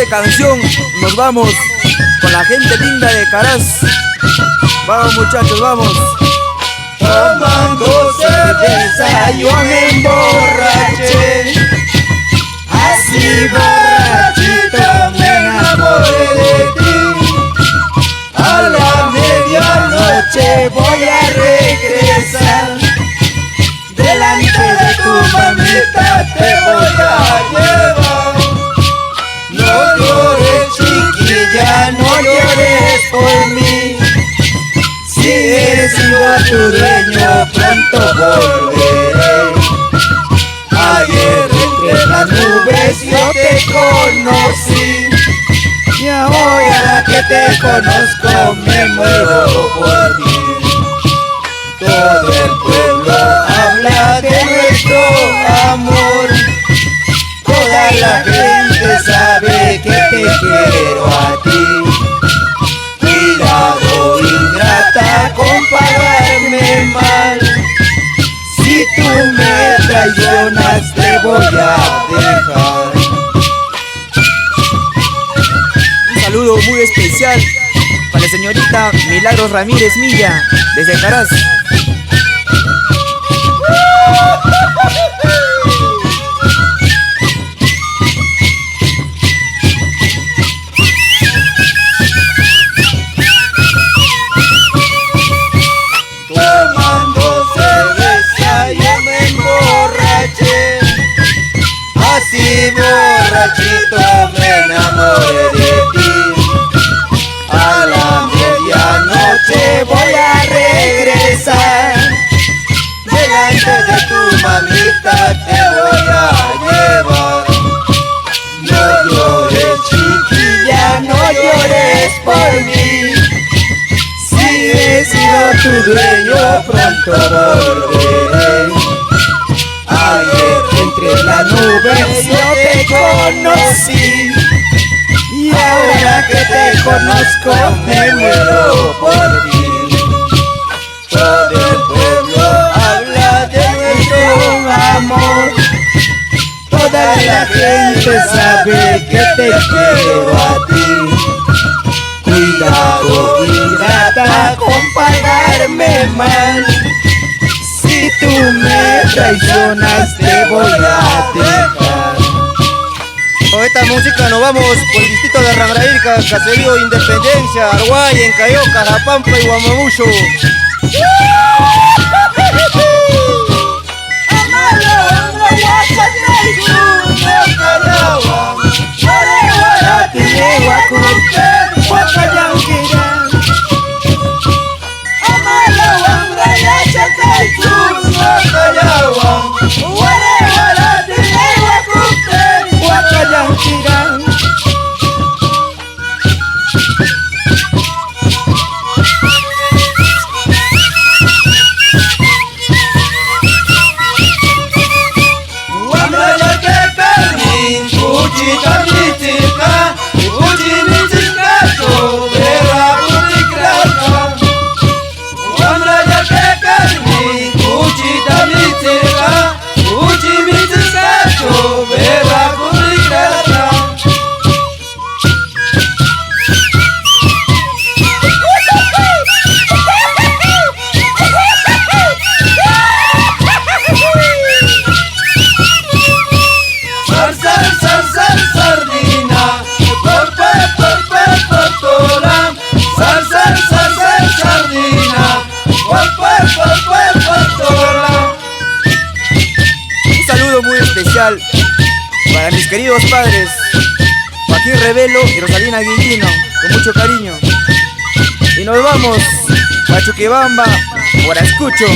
esta canción nos vamos con la gente linda de Caraz. Vamos muchachos, vamos. Tomando cerveza yo me emborraché, así borrachito me enamoré de ti. A la medianoche voy a regresar, delante de tu mamita te voy a llevar. No llores chiquilla, no llores por mí, si he sido tu dueño pronto volveré. Ayer entre las nubes yo te conocí, y ahora que te conozco me muero por ti. Todo el pueblo habla de nuestro amor, toda la gente sabe que te quiero a ti. Cuidado ingrata con pagarme mal, si tú me traicionas te voy a dejar. Un saludo muy especial para la señorita Milagros Ramírez Milla, desde Caraz. Tomando cerveza yo me emborraché, así borrachito me enamoré de ti. A la medianoche voy a regresar, delante de tu mamita te voy a llevar. No llores chiquilla, no llores por mí, si he sido tu dueño pronto volveré. Ayer entre las nubes yo te conocí, y ahora que te conozco me muero por ti. Todo el pueblo habla de nuestro amor, toda la gente sabe que te quiero a ti. Cuidado ingrata con pagarme mal, si tú me traicionas te voy a dejar. Con esta música nos vamos por el distrito de Rangrairca, Caserío Independencia, Arguay, Encayoca, La Pampa y Guamamucho. Un saludo muy especial para mis queridos padres Joaquín Revelo y Rosalina Guillino, con mucho cariño. Y nos vamos a Chuquibamba, Guarascucho.